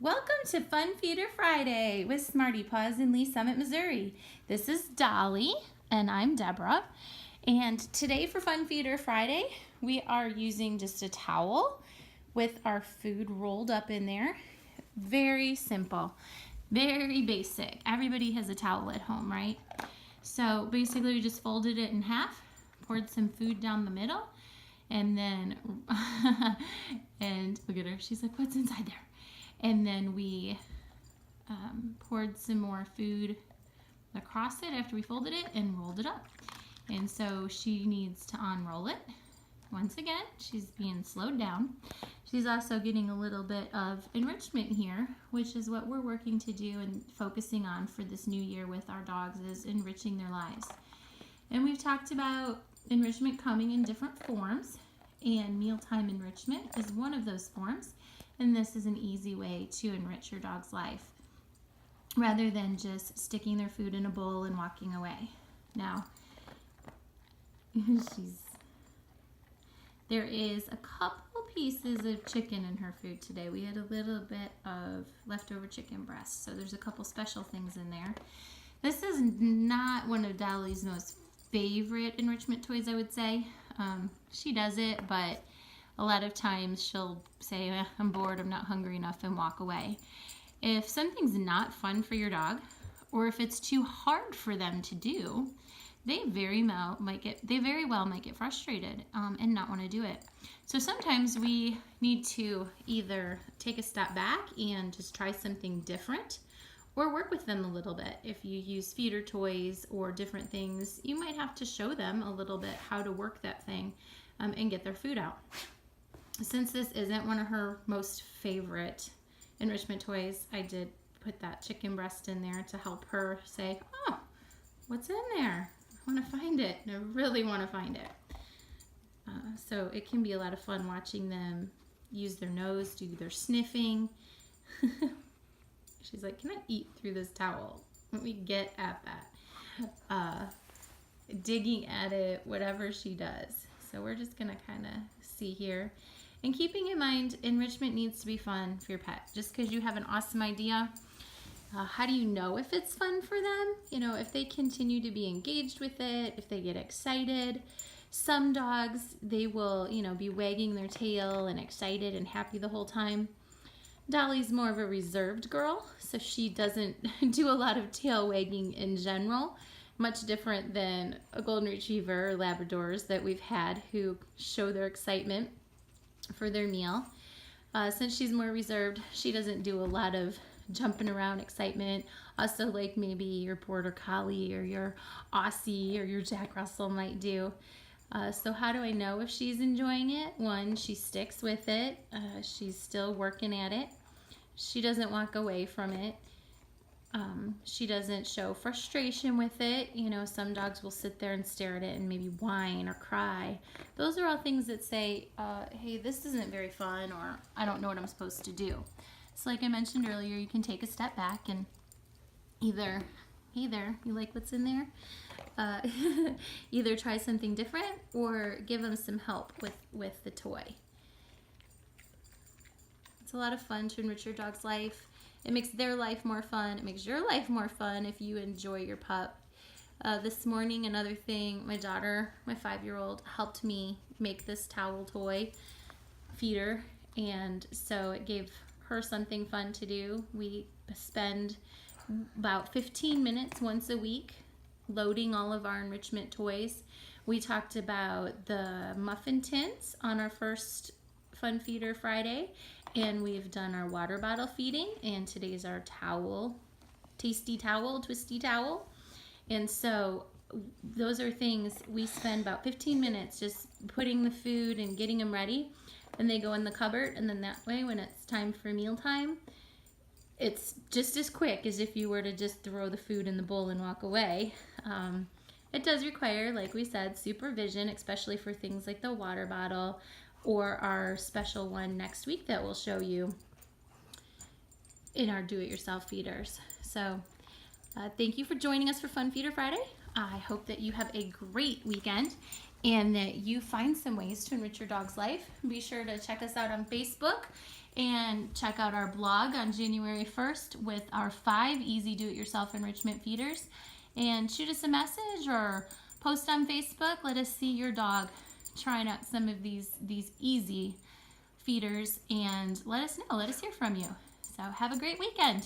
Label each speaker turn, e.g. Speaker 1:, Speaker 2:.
Speaker 1: Welcome to Fun Feeder Friday with Smarty Paws in Lee Summit, Missouri. This is Dolly and I'm Deborah. And today for Fun Feeder Friday, we are using just a towel with our food rolled up in there. Very simple, very basic. Everybody has a towel at home, right? So basically we just folded it in half, poured some food down the middle, and then, and look at her, she's like, what's inside there? And then we poured some more food across it after we folded it and rolled it up. And so she needs to unroll it. Once again, she's being slowed down. She's also getting a little bit of enrichment here, which is what we're working to do and focusing on for this new year with our dogs, is enriching their lives. And we've talked about enrichment coming in different forms, and mealtime enrichment is one of those forms. And this is an easy way to enrich your dog's life rather than just sticking their food in a bowl and walking away. Now, there is a couple pieces of chicken in her food today. We had a little bit of leftover chicken breast, so there's a couple special things in there. This is not one of Dolly's most favorite enrichment toys, I would say. She does it, but a lot of times she'll say, I'm bored, I'm not hungry enough, and walk away. If something's not fun for your dog, or if it's too hard for them to do, they very well might get frustrated and not want to do it. So sometimes we need to either take a step back and just try something different, or work with them a little bit. If you use feeder toys or different things, you might have to show them a little bit how to work that thing and get their food out. Since this isn't one of her most favorite enrichment toys, I did put that chicken breast in there to help her say, oh, what's in there? I want to find it. I really want to find it. So it can be a lot of fun watching them use their nose, do their sniffing. She's like, can I eat through this towel? Let me get at that. Digging at it, whatever she does. So we're just going to kind of see here. And keeping in mind, enrichment needs to be fun for your pet. Just because you have an awesome idea, how do you know if it's fun for them? You know, if they continue to be engaged with it, if they get excited. Some dogs, they will, be wagging their tail and excited and happy the whole time. Dolly's more of a reserved girl, so she doesn't do a lot of tail wagging in general. Much different than a golden retriever or Labradors that we've had who show their excitement for their meal. Since she's more reserved, she doesn't do a lot of jumping around excitement. Also, like maybe your Border Collie or your Aussie or your Jack Russell might do. So how do I know if she's enjoying it? One, she sticks with it. She's still working at it. She doesn't walk away from it. She doesn't show frustration with it. Some dogs will sit there and stare at it and maybe whine or cry. Those are all things that say, hey, this isn't very fun, or I don't know what I'm supposed to do. So like I mentioned earlier, you can take a step back and either, hey there, you like what's in there? Either try something different or give them some help with the toy. It's a lot of fun to enrich your dog's life. It makes their life more fun. It makes your life more fun if you enjoy your pup. This morning, another thing, my daughter, my 5-year-old, helped me make this towel toy feeder, and so it gave her something fun to do. We spend about 15 minutes once a week loading all of our enrichment toys. We talked about the muffin tins on our first Fun Feeder Friday, and we've done our water bottle feeding, and today's our towel, tasty towel, twisty towel. And so those are things we spend about 15 minutes just putting the food and getting them ready, and they go in the cupboard, and then that way when it's time for mealtime, it's just as quick as if you were to just throw the food in the bowl and walk away. It does require, like we said, supervision, especially for things like the water bottle or our special one next week that we'll show you in our do-it-yourself feeders. So thank you for joining us for Fun Feeder Friday. I hope that you have a great weekend and that you find some ways to enrich your dog's life. Be sure to check us out on Facebook And check out our blog on January 1st with our 5 easy do-it-yourself enrichment feeders. And shoot us a message or post on Facebook. Let us see your dog trying out some of these easy feeders, and let us know. Let us hear from you. So have a great weekend.